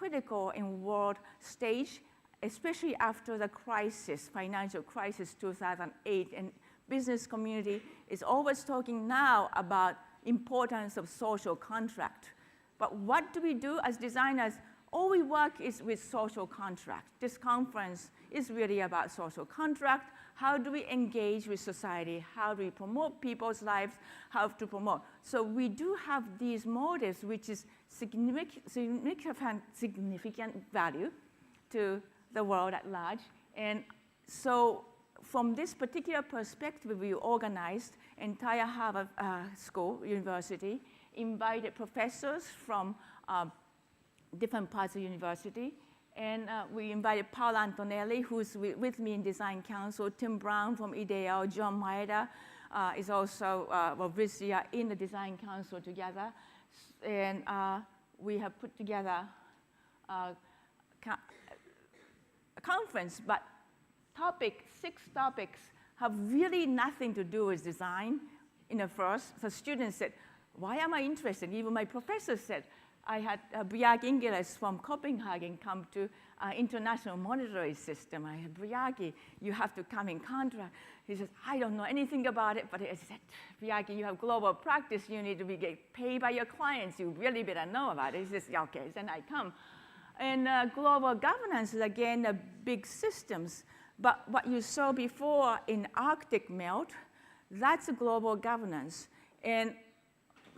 critical in world stage, especially after the crisis, financial crisis 2008, and business community is always talking now about importance of social contract. But what do we do as designers? All we work is with social contract. This conference is really about social contract. How do we engage with society? How do we promote people's lives? How to promote? So we do have these motives, which is significant value to the world at large. And so from this particular perspective, we organized entire Harvard University, invited professors from different parts of the university. And we invited Paolo Antonelli, who's with me in Design Council, Tim Brown from IDEO, John Maeda is also this year in the Design Council together. And we have put together a conference, but 6 topics have really nothing to do with design in the first. So students said, why am I interested? Even my professor said, I had Bjarke Ingels from Copenhagen come to International Monetary System. I said, Bjarke, you have to come in contract. He says, I don't know anything about it, but I said, Bjarke, you have global practice. You need to be get paid by your clients. You really better know about it. He says, yeah, okay, then I come. And global governance is, again, the big systems. But what you saw before in Arctic melt, that's a global governance. And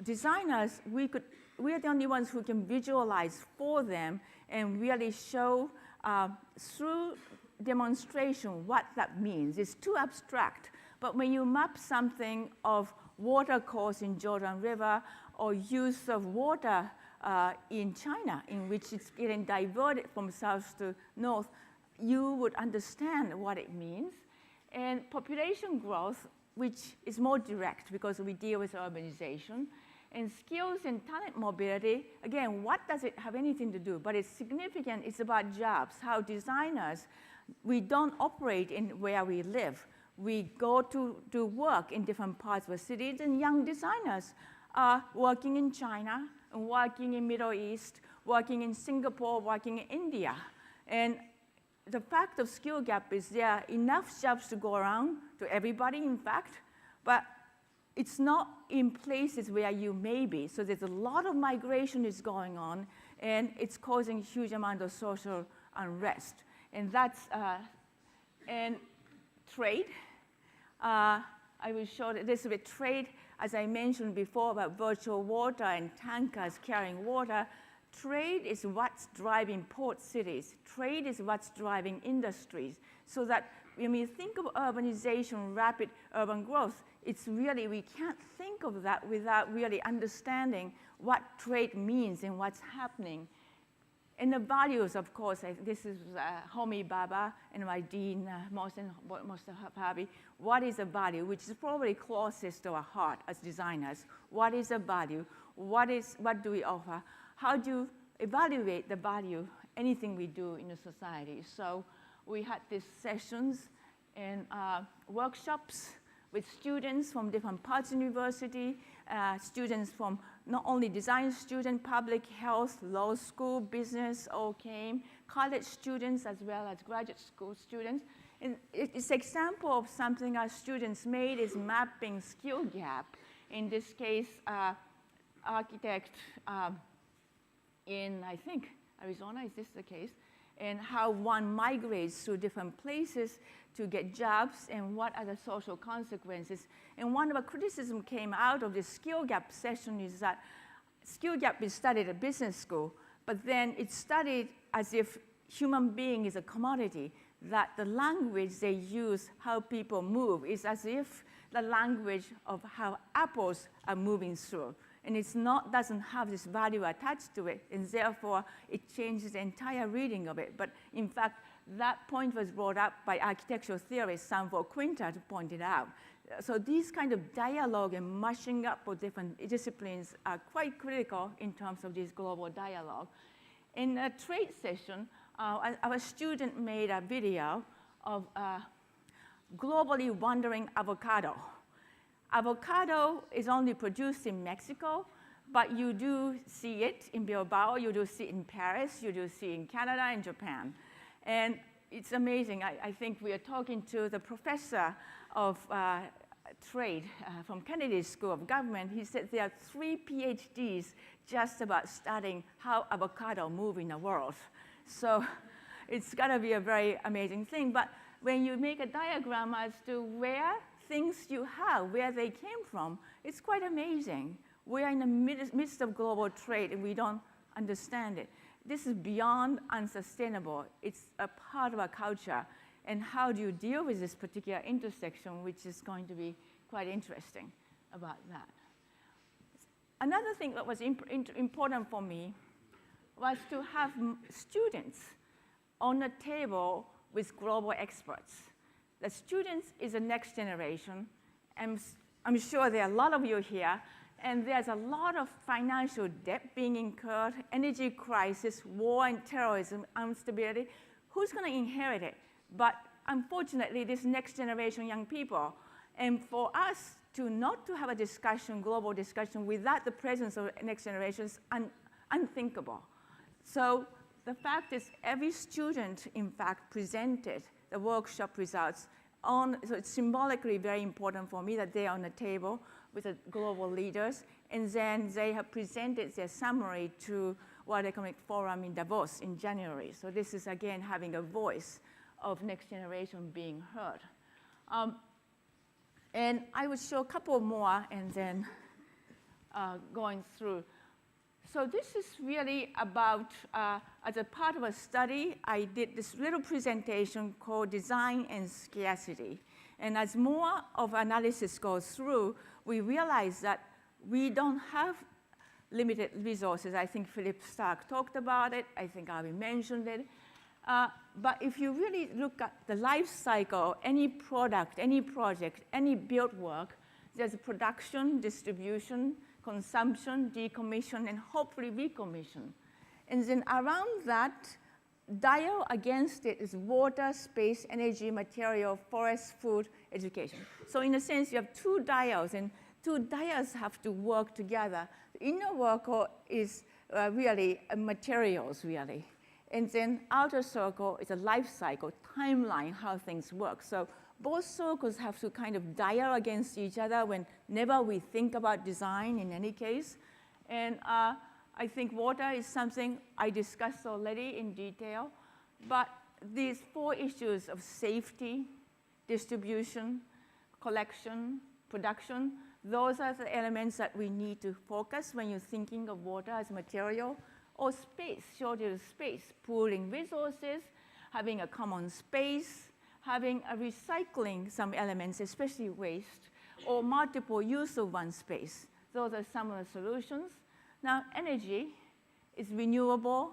designers, we are the only ones who can visualize for them and really show through demonstration what that means. It's too abstract. But when you map something of water course in Jordan River or use of water in China, in which it's getting diverted from south to north, you would understand what it means. And population growth, which is more direct because we deal with urbanization. And skills and talent mobility, again, what does it have anything to do? But it's significant. It's about jobs, how designers, we don't operate in where we live. We go to work in different parts of the city, and young designers are working in China, and working in Middle East, working in Singapore, working in India. And the fact of skill gap is there are enough jobs to go around to everybody, in fact, but it's not in places where you may be. So there's a lot of migration is going on, and it's causing huge amount of social unrest. And that's, and trade. I will show this with trade, as I mentioned before about virtual water and tankers carrying water. Trade is what's driving port cities. Trade is what's driving industries. So that when we think of urbanization, rapid urban growth, it's really, we can't think of that without really understanding what trade means and what's happening. And the values, of course, this is Homi Bhabha and my dean, Mostahabi. What is a value? Which is probably closest to our heart as designers. What is a value? What do we offer? How do you evaluate the value, anything we do in a society? So we had these sessions and workshops with students from different parts of the university, students from not only design student, public health, law school, business all came, college students as well as graduate school students. And it's an example of something our students made is mapping skill gap. In this case, architect in, I think, Arizona, is this the case? And how one migrates to different places to get jobs and what are the social consequences. And one of the criticism came out of this skill gap session is that skill gap is studied at business school, but then it's studied as if human being is a commodity, that the language they use, how people move, is as if the language of how apples are moving through. And it's not, doesn't have this value attached to it, and therefore it changes the entire reading of it. But in fact, that point was brought up by architectural theorist Sanford Quinter to point it out. So these kind of dialogue and mushing up of different disciplines are quite critical in terms of this global dialogue. In a trade session, our student made a video of globally wandering avocado. Avocado is only produced in Mexico, but you do see it in Bilbao, you do see it in Paris, you do see it in Canada and Japan. And it's amazing. I think we are talking to the professor of trade from Kennedy School of Government. He said there are 3 PhDs just about studying how avocado move in the world. So it's got to be a very amazing thing. But when you make a diagram as to where things you have, where they came from, it's quite amazing. We are in the midst of global trade, and we don't understand it. This is beyond unsustainable. It's a part of our culture. And how do you deal with this particular intersection, which is going to be quite interesting about that. Another thing that was important for me was to have students on the table with global experts. The students is the next generation, and I'm sure there are a lot of you here, and there's a lot of financial debt being incurred, energy crisis, war and terrorism, instability. Who's going to inherit it? But unfortunately, this next generation young people, and for us to not to have a discussion, global discussion, without the presence of next generations, unthinkable. So the fact is, every student, in fact, presented the workshop results on, so it's symbolically very important for me that they are on the table with the global leaders, and then they have presented their summary to World Economic Forum in Davos in January. So this is, again, having a voice of next generation being heard. And I will show a couple more and then going through. So this is really about, as a part of a study, I did this little presentation called Design and Scarcity. And as more of analysis goes through, we realize that we don't have limited resources. I think Philip Stark talked about it. I think Avi mentioned it. But if you really look at the life cycle, any product, any project, any built work, there's production, distribution, consumption, decommission, and hopefully recommission. And then around that, dial against it is water, space, energy, material, forest, food, education. So in a sense, you have 2 dials, and 2 dials have to work together. The inner circle is really materials, really. And then outer circle is a life cycle, timeline, how things work. So both circles have to kind of dial against each other whenever we think about design in any case. And I think water is something I discussed already in detail. But these 4 issues of safety, distribution, collection, production, those are the elements that we need to focus when you're thinking of water as material. Or space, shortage of space, pooling resources, having a common space, having a recycling some elements, especially waste, or multiple use of one space. Those are some of the solutions. Now, energy is renewable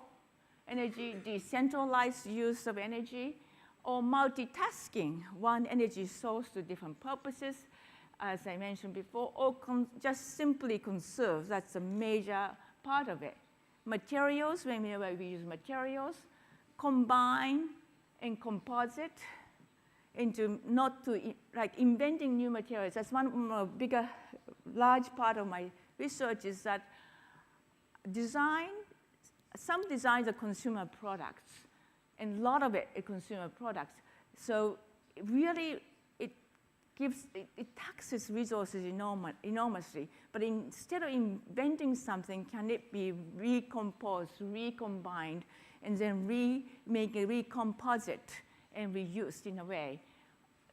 energy, decentralized use of energy, or multitasking, one energy source to different purposes, as I mentioned before, or just simply conserve. That's a major part of it. Materials, whenever we use materials, combine and composite into not to, like inventing new materials. That's one bigger, large part of my research is that design, some designs are consumer products, and a lot of it is consumer products. So really, it taxes resources enormously, but instead of inventing something, can it be recomposed, recombined, and then make a recomposite and reused in a way?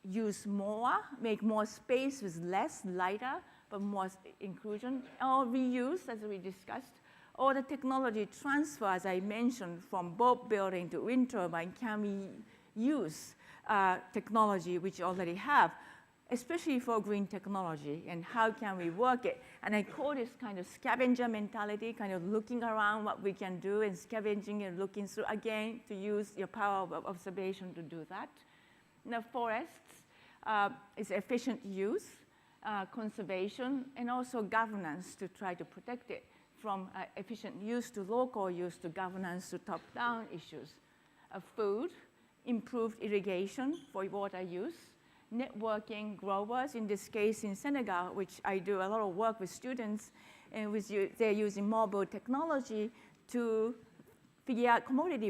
Use more, make more space with less, lighter, but more inclusion, or reuse, as we discussed, or the technology transfer, as I mentioned, from boat building to wind turbine. Can we use technology which we already have, especially for green technology, and how can we work it? And I call this kind of scavenger mentality, kind of looking around what we can do and scavenging and looking through, again, to use your power of observation to do that. Now, forests is efficient use, conservation, and also governance to try to protect it from efficient use to local use to governance to top-down issues. Food, improved irrigation for water use, networking growers, in this case in Senegal, which I do a lot of work with students, and they're using mobile technology to figure out commodity